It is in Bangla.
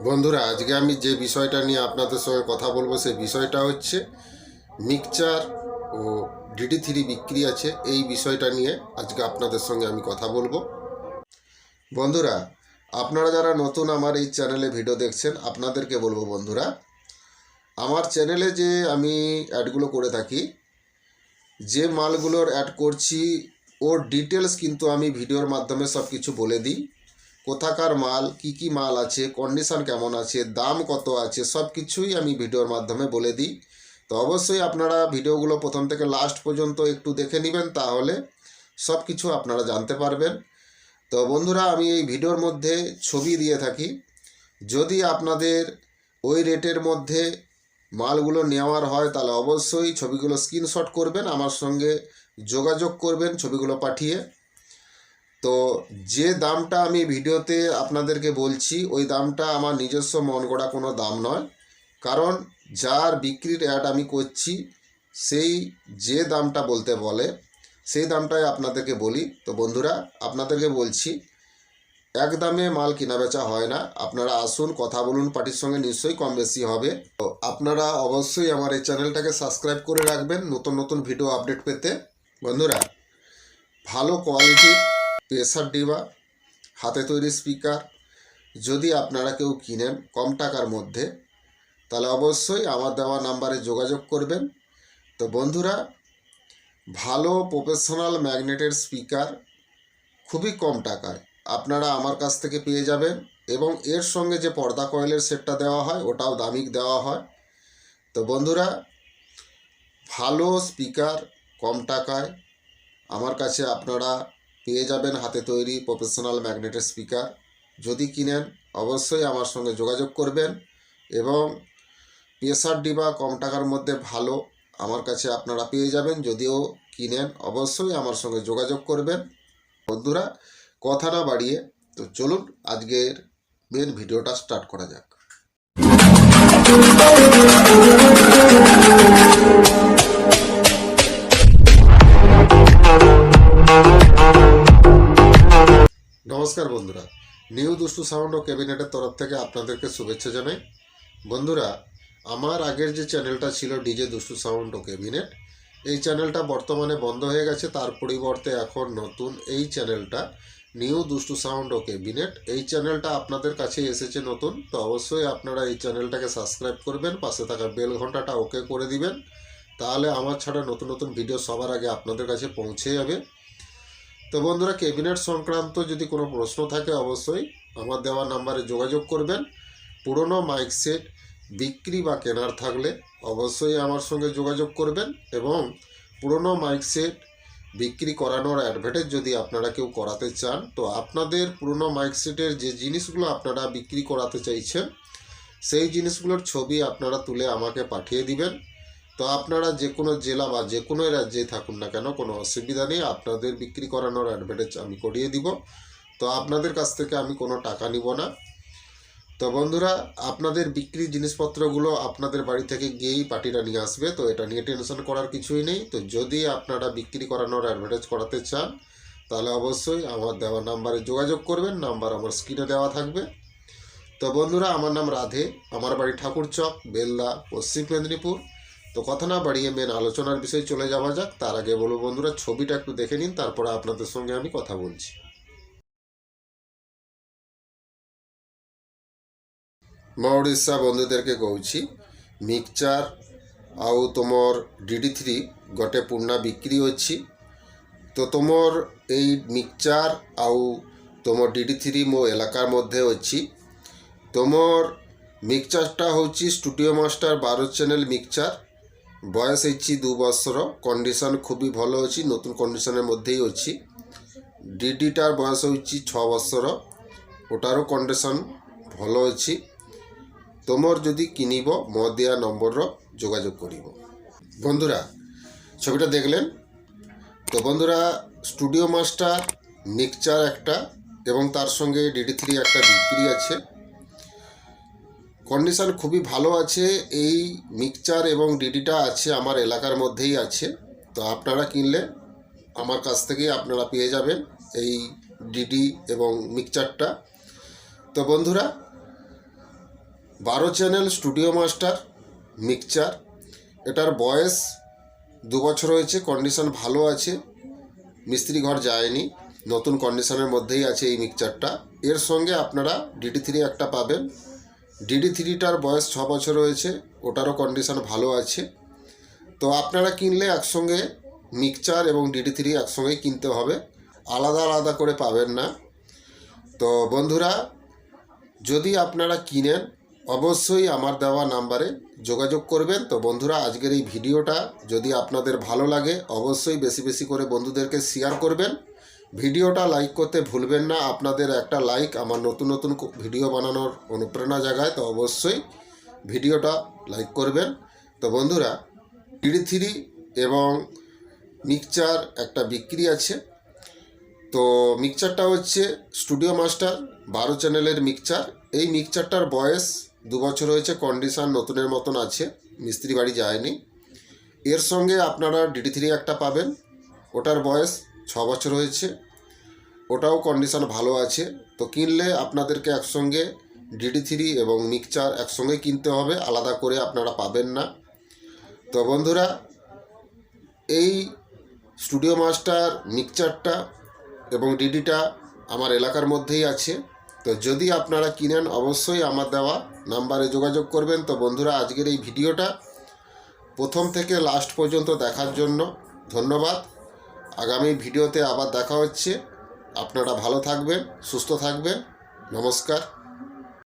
বন্ধুরা, আজকে আমি যে বিষয়টা নিয়ে আপনাদের সঙ্গে কথা বলবো সেই বিষয়টা হচ্ছে মিক্সচার ও DD3 বিক্রি আছে। এই বিষয়টা নিয়ে আজকে আপনাদের সঙ্গে আমি কথা বলবো। বন্ধুরা, আপনারা যারা নতুন আমার এই চ্যানেলে ভিডিও দেখছেন, আপনাদেরকে বলবো বন্ধুরা, আমার চ্যানেলে যে আমি অ্যাডগুলো করে থাকি, যে মালগুলোর অ্যাড করছি ওর ডিটেলস কিন্তু আমি ভিডিওর মাধ্যমে সব কিছু বলে দিই। কোথাকার মাল, কি মাল আছে, কন্ডিশন কেমন আছে, দাম কত আছে, সব কিছুই আমি ভিডিওর মাধ্যমে বলে দিই। তো অবশ্যই আপনারা ভিডিওগুলো প্রথম থেকে লাস্ট পর্যন্ত একটু দেখে নেবেন, তাহলে সব কিছু আপনারা জানতে পারবেন। তো বন্ধুরা, আমি এই ভিডিওর মধ্যে ছবি দিয়ে থাকি। যদি আপনাদের ওই রেটের মধ্যে মালগুলো নেওয়ার হয় তাহলে অবশ্যই ছবিগুলো স্ক্রিনশট করবেন, আমার সঙ্গে যোগাযোগ করবেন ছবিগুলো পাঠিয়ে। তো যে দামটা আমি ভিডিওতে আপনাদেরকে বলছি ওই দামটা আমার নিজস্ব মন গড়া কোনো দাম নয়, কারণ যার বিক্রির অ্যাড আমি করছি সেই যে দামটা বলতে বলে সেই দামটাই আপনাদেরকে বলি। তো বন্ধুরা, আপনাদেরকে বলছি এক দামে মাল কেনা বেচা হয় না। আপনারা আসুন, কথা বলুন, পার্টির সঙ্গে নিশ্চয়ই কম বেশি হবে। তো আপনারা অবশ্যই আমার এই চ্যানেলটাকে সাবস্ক্রাইব করে রাখবেন নতুন নতুন ভিডিও আপডেট পেতে। বন্ধুরা, ভালো কোয়ালিটির প্রেসার ডিবা হাতে তৈরি স্পিকার যদি আপনারা কেউ কিনেন কম টাকার মধ্যে, তাহলে অবশ্যই আমার দেওয়া নাম্বারে যোগাযোগ করবেন। তো বন্ধুরা, ভালো প্রফেশনাল ম্যাগনেটের স্পিকার খুবই কম টাকায় আপনারা আমার কাছ থেকে পেয়ে যাবেন, এবং এর সঙ্গে যে পর্দা কয়েলের সেটটা দেওয়া হয় ওটাও দামিক দেওয়া হয়। তো বন্ধুরা, ভালো স্পিকার কম টাকায় আমার কাছে আপনারা পেয়ে যাবেন হাতে তৈরি প্রফেশনাল ম্যাগনেটের স্পিকার। যদি কিনেন অবশ্যই আমার সঙ্গে যোগাযোগ করবেন, এবং প্রেসার ডিবা কম টাকার মধ্যে ভালো আমার কাছে আপনারা পেয়ে যাবেন। যদিও কিনেন অবশ্যই আমার সঙ্গে যোগাযোগ করবেন। বন্ধুরা, কথা না বাড়িয়ে তো চলুন আজকের মেন ভিডিওটা স্টার্ট করা যাক। নমস্কার বন্ধুরা, নিউ দুষ্টু সাউন্ড ও ক্যাবিনেটের তরফ থেকে আপনাদেরকে শুভেচ্ছা জানাই। বন্ধুরা, আমার আগের যে চ্যানেলটা ছিল ডিজে দুষ্টু সাউন্ড ও ক্যাবিনেট, এই চ্যানেলটা বর্তমানে বন্ধ হয়ে গেছে। তার পরিবর্তে এখন নতুন এই চ্যানেলটা নিউ দুষ্টু সাউন্ড ও ক্যাবিনেট, এই চ্যানেলটা আপনাদের কাছে এসেছে নতুন। তো অবশ্যই আপনারা এই চ্যানেলটাকে সাবস্ক্রাইব করবেন, পাশে থাকা বেল ঘন্টাটা ওকে করে দিবেন, তাহলে আমার ছাড়া নতুন নতুন ভিডিও সবার আগে আপনাদের কাছে পৌঁছে যাবে। তো বন্ধুরা, ক্যাবিনেট সংক্রান্ত যদি কোনো প্রশ্ন থাকে অবশ্যই আমার দেওয়া নাম্বারে যোগাযোগ করবেন। পুরনো মাইক সেট বিক্রি বা কেনার থাকলে অবশ্যই আমার সঙ্গে যোগাযোগ করবেন, এবং পুরনো মাইক সেট বিক্রি করানোর অ্যাডভার্টাইজ যদি আপনারা কেউ করাতে চান, তো আপনাদের পুরনো মাইক সেটের যে জিনিসগুলো আপনারা বিক্রি করাতে চাইছেন সেই জিনিসগুলোর ছবি আপনারা তুলে আমাকে পাঠিয়ে দিবেন। তো আপনারা যে কোনো জেলা বা যে কোনো রাজ্যেই থাকুন না কেন, কোনো অসুবিধা নেই, আপনাদের বিক্রি করানোর অ্যাডভার্টাইজ আমি করিয়ে দিব। তো আপনাদের কাছ থেকে আমি কোনো টাকা নিব না। তো বন্ধুরা, আপনাদের বিক্রি জিনিসপত্রগুলো আপনাদের বাড়ি থেকে গিয়েই পার্টিরা নিয়ে আসবে, তো এটা নিয়ে টেনশন করার কিছুই নেই। তো যদি আপনারা বিক্রি করানোর অ্যাডভার্টাইজ করাতে চান তাহলে অবশ্যই আমার দেওয়া নাম্বারে যোগাযোগ করবেন, নাম্বার আমার স্ক্রিনে দেওয়া থাকবে। তো বন্ধুরা, আমার নাম রাধে, আমার বাড়ি ঠাকুরচক, বেলদা, পশ্চিম মেদিনীপুর। তো কথা না বাড়িয়ে মেন আলোচনার বিষয়ে চলে যাওয়া যাক। তার আগে বলবো বন্ধুরা, ছবিটা একটু দেখে নিন, তারপরে আপনাদের সঙ্গে আমি কথা বলছি। ମୋ ଓଡ଼ିଶା ବନ୍ଧୁদেরকে କହୁଛି, ମିକ୍ସଚର ଆଉ ତୁମର DD3 ଗୋଟେ ପୁରୁଣା ବିକ୍ରି ଅଛି। তো তোমার এই মিক্সচার আউ তোমার DD3 মো এলাকার মধ্যে অছি। তোমার মিক্সচারটা হচ্ছে স্টুডিও মাস্টার 12 চ্যানেল মিক্সচার। বয়স হচ্ছে 2 বছর, কন্ডিশন খুবই ভালো অছি, নতুন কন্ডিশনের মধ্যেই অছি। ডিডিটার বয়স হচ্ছে 6 বছর, ওটারও কন্ডিশন ভালো অছি। তোমার যদি কিনিব মো দেয়া নম্বরর যোগাযোগ করিব। বন্ধুরা, ছবিটা দেখলেন তো? বন্ধুরা, স্টুডিও মাস্টার মিক্সচার একটা এবং তার সঙ্গে DD3 একটা বিক্রি আছে। কন্ডিশন খুবই ভালো আছে। এই মিক্সচার এবং ডিডিটা আছে আমার এলাকার মধ্যেই আছে। তো আপনারা কিনলে আমার কাছ থেকেই আপনারা পেয়ে যাবেন এই ডিডি এবং মিক্সচারটা। তো বন্ধুরা, 12 চ্যানেল স্টুডিও মাস্টার মিক্সচার। এটার বয়স 2 বছর হয়েছে, কন্ডিশন ভালো আছে, মিস্ত্রি ঘর যায়নি, নতুন কন্ডিশনের মধ্যেই আছে এই মিক্সচারটা। এর সঙ্গে আপনারা DD3 একটা পাবেন। DD3টার বয়স 6 বছর হয়েছে, ওটারও কন্ডিশন ভালো আছে। তো আপনারা কিনলে একসঙ্গে মিক্সচার এবং DD3 একসঙ্গেই কিনতে হবে, আলাদা আলাদা করে পাবেন না। তো বন্ধুরা, যদি আপনারা কিনেন অবশ্যই আমার দেওয়া নাম্বারে যোগাযোগ করবেন। তো বন্ধুরা, আজকের এই ভিডিওটা যদি আপনাদের ভালো লাগে অবশ্যই বেশি বেশি করে বন্ধুদেরকে শেয়ার করবেন। ভিডিওটা লাইক করতে ভুলবেন না, আপনাদের একটা লাইক আমার নতুন নতুন ভিডিও বানানোর অনুপ্রেরণা জাগায়। তো অবশ্যই ভিডিওটা লাইক করবেন। তো বন্ধুরা, DD3 এবং মিক্সচার একটা বিক্রি আছে। তো মিক্সচারটা হচ্ছে স্টুডিও মাস্টার 12 চ্যানেলের মিক্সচার। এই মিক্সচারটার বয়স 2 বছর হয়েছে, কন্ডিশন নতুনের মতন আছে, মিস্ত্রি বাড়ি যায়নি। এর সঙ্গে আপনারা DD3 একটা পাবেন, ওটার বয়স 6 বছর হয়েছে, ওটাও কন্ডিশন ভালো আছে। তো কিনলে আপনাদেরকে একসঙ্গে DD3 এবং মিক্সচার একসঙ্গে কিনতে হবে, আলাদা করে আপনারা পাবেন না। তো বন্ধুরা, এই স্টুডিও মাস্টার মিক্সচারটা এবং DDটা আমার এলাকার মধ্যেই আছে। তো যদি আপনারা কিনেন অবশ্যই আমার দেওয়া নাম্বারে যোগাযোগ করবেন। তো বন্ধুরা, আজকের এই ভিডিওটা প্রথম থেকে লাস্ট পর্যন্ত দেখার জন্য ধন্যবাদ। আগামী ভিডিওতে আবার দেখা হচ্ছে। আপনারা ভালো থাকবেন, সুস্থ থাকবেন। নমস্কার।